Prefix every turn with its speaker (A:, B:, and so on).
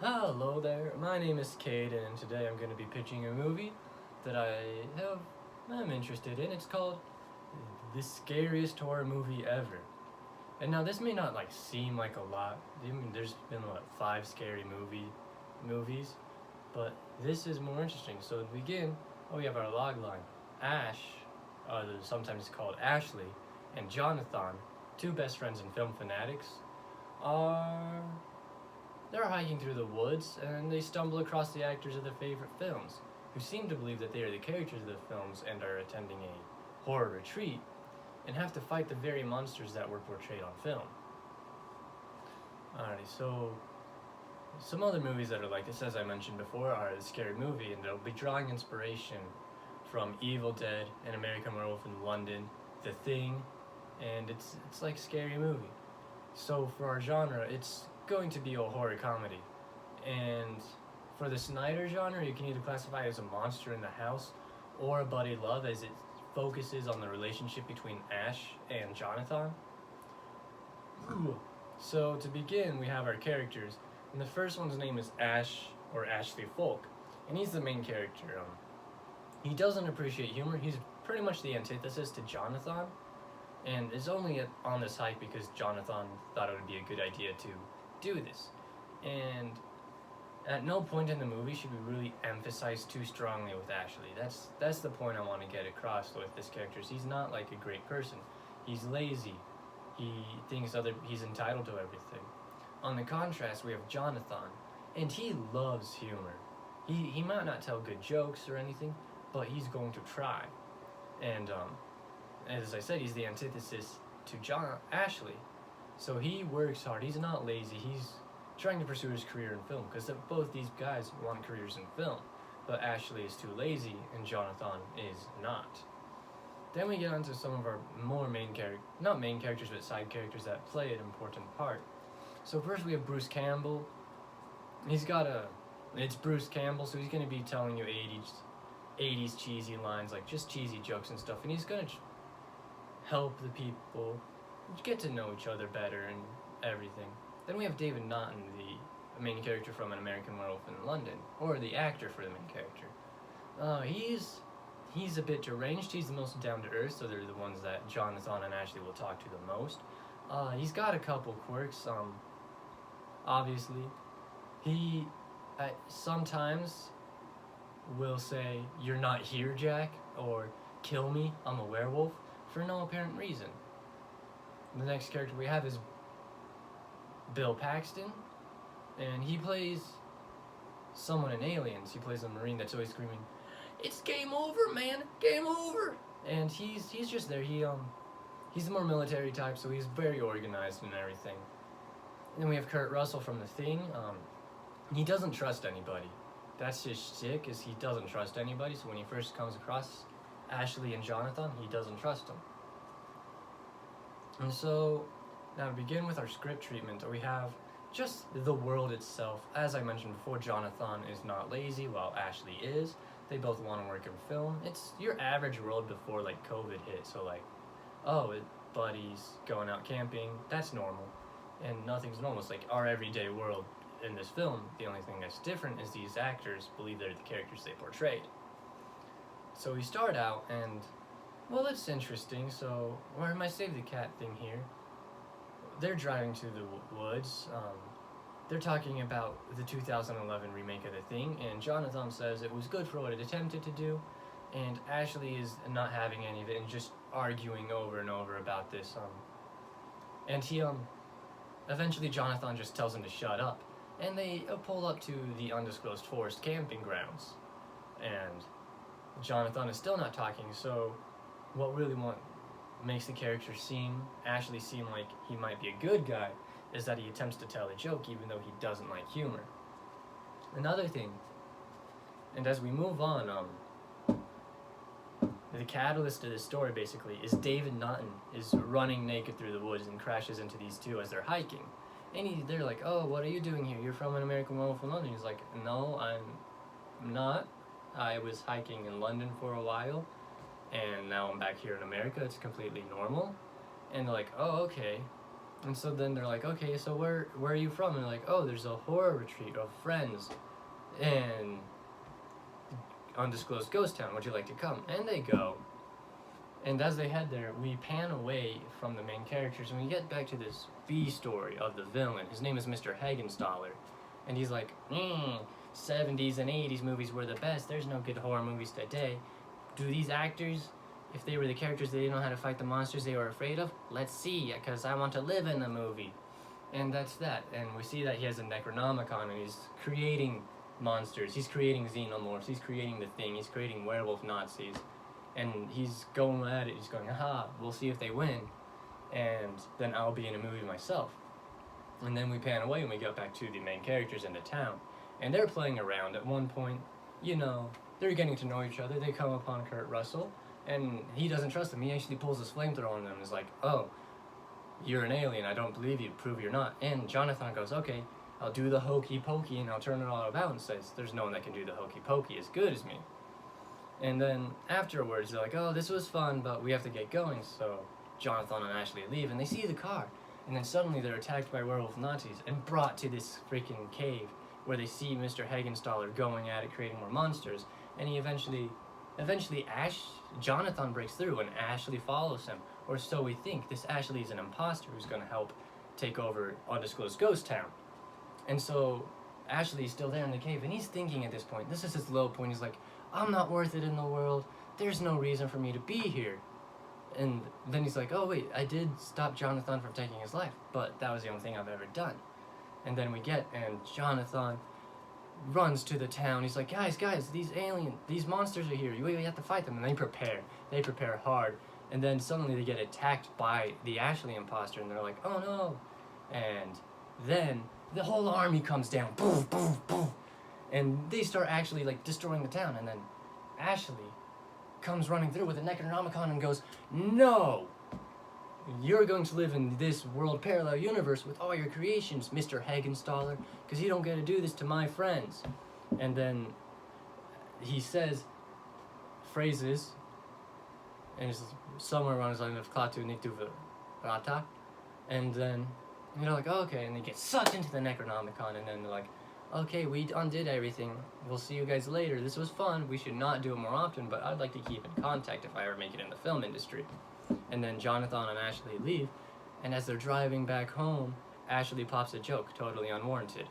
A: Hello there, my name is Cade, and today I'm going to be pitching a movie that I'm interested in. It's called The Scariest Horror Movie Ever. And now this may not seem like a lot. I mean, there's been five scary movies, but this is more interesting. So to begin, we have our log line. Ash, sometimes called Ashley, and Jonathan, two best friends and film fanatics, are they're hiking through the woods and they stumble across the actors of their favorite films, who seem to believe that they are the characters of the films and are attending a horror retreat and have to fight the very monsters that were portrayed on film. Alrighty, so some other movies that are like this, as I mentioned before, are The Scary Movie, and they'll be drawing inspiration from Evil Dead, An American Werewolf in London, The Thing, and it's like Scary Movie. So for our genre, it's going to be a horror comedy. And for the Snyder genre, you can either classify it as a monster in the house or a buddy love, as it focuses on the relationship between Ash and Jonathan. So to begin, we have our characters, and the first one's name is Ash, or Ashley Folk, and he's the main character. He doesn't appreciate humor. He's pretty much the antithesis to Jonathan, and is only on this hike because Jonathan thought it would be a good idea to do this. And at no point in the movie should we really emphasize too strongly with Ashley. That's the point I want to get across with this character. He's not like a great person. He's lazy. He thinks he's entitled to everything. On the contrast, we have Jonathan, and he loves humor. He might not tell good jokes or anything, but he's going to try. And as I said, he's the antithesis to Ashley. So he works hard. He's not lazy. He's trying to pursue his career in film, because both these guys want careers in film. But Ashley is too lazy, and Jonathan is not. Then we get onto some of our more not main characters, but side characters that play an important part. So first we have Bruce Campbell. It's Bruce Campbell, so he's going to be telling you 80s cheesy lines, like just cheesy jokes and stuff, and he's going to help the people get to know each other better and everything. Then we have David Naughton, the main character from An American Werewolf in London, or the actor for the main character. He's a bit deranged. He's the most down to earth, so they're the ones that Jonathan and Ashley will talk to the most. He's got a couple quirks. Obviously, he sometimes will say, "You're not here, Jack," or "Kill me, I'm a werewolf," for no apparent reason. The next character we have is Bill Paxton, and he plays someone in Aliens. He plays a Marine that's always screaming, "It's game over, man! Game over!" And he's just there. He's a more military type, so he's very organized and everything. And then we have Kurt Russell from The Thing. He doesn't trust anybody. That's his shtick, is he doesn't trust anybody. So when he first comes across Ashley and Jonathan, he doesn't trust them. And so now to begin with our script treatment, we have just the world itself. As I mentioned before, Jonathan is not lazy, while Ashley is. They both want to work in film. It's your average world before COVID hit. So buddies going out camping, that's normal. And nothing's normal. It's like our everyday world in this film. The only thing that's different is these actors believe they're the characters they portrayed. So we start out, and well, it's interesting. So where am I save the cat thing here? They're driving to the woods. They're talking about the 2011 remake of The Thing, and Jonathan says it was good for what it attempted to do, and Ashley is not having any of it and just arguing over and over about this. And eventually Jonathan just tells him to shut up, and they pull up to the undisclosed forest camping grounds, and Jonathan is still not talking. So what really makes the character Ashley seem like he might be a good guy, is that he attempts to tell a joke even though he doesn't like humor. Another thing, and as we move on, the catalyst of this story basically is David Naughton is running naked through the woods and crashes into these two as they're hiking. And they're like, "Oh, what are you doing here? You're from An American Werewolf in London." He's like, "No, I'm not. I was hiking in London for a while, and now I'm back here in America. It's completely normal." And they're like, "Oh, okay." And so then they're like, okay, so where are you from? And they're like, oh, there's a horror retreat of friends in undisclosed ghost town. Would you like to come? And they go. And as they head there, we pan away from the main characters, and we get back to this B story of the villain. His name is Mr. Hagenstaller, and he's like, 70s and 80s movies were the best. There's no good horror movies today. Do these actors, if they were the characters, they didn't know how to fight the monsters they were afraid of? Let's see, because I want to live in the movie. And that's that. And we see that he has a Necronomicon, and he's creating monsters. He's creating xenomorphs. He's creating the Thing. He's creating werewolf Nazis. And he's going at it. He's going, aha, we'll see if they win. And then I'll be in a movie myself. And then we pan away and we get back to the main characters in the town. And they're playing around. At one point, they're getting to know each other. They come upon Kurt Russell, and he doesn't trust them. He actually pulls his flamethrower on them and is like, oh, you're an alien. I don't believe you. Prove you're not. And Jonathan goes, okay, I'll do the hokey pokey, and I'll turn it all about, and says, there's no one that can do the hokey pokey as good as me. And then afterwards, they're like, oh, this was fun, but we have to get going. So Jonathan and Ashley leave, and they see the car. And then suddenly they're attacked by werewolf Nazis and brought to this freaking cave where they see Mr. Hagenstaller going at it, creating more monsters. And he eventually Jonathan breaks through, and Ashley follows him. Or so we think. This Ashley is an imposter who's going to help take over Undisclosed Ghost Town. And so Ashley's still there in the cave, and he's thinking at this point, this is his low point, he's like, I'm not worth it in the world. There's no reason for me to be here. And then he's like, oh wait, I did stop Jonathan from taking his life, but that was the only thing I've ever done. And then and Jonathan runs to the town. He's like, guys, these monsters are here. We have to fight them. And they prepare hard. And then suddenly they get attacked by the Ashley imposter, and they're like, oh no. And then the whole army comes down, boom, boom, boom. And they start actually destroying the town. And then Ashley comes running through with a Necronomicon and goes, no, you're going to live in this world parallel universe with all your creations, Mr. Hagenstaller, because you don't get to do this to my friends. And then he says phrases, and it's somewhere around his line of Klaatu Niktu Rata. And then you're like, oh, okay, and they get sucked into the Necronomicon, and then they're like, okay, we undid everything. We'll see you guys later. This was fun. We should not do it more often, but I'd like to keep in contact if I ever make it in the film industry. And then Jonathan and Ashley leave, and as they're driving back home, Ashley pops a joke, totally unwarranted.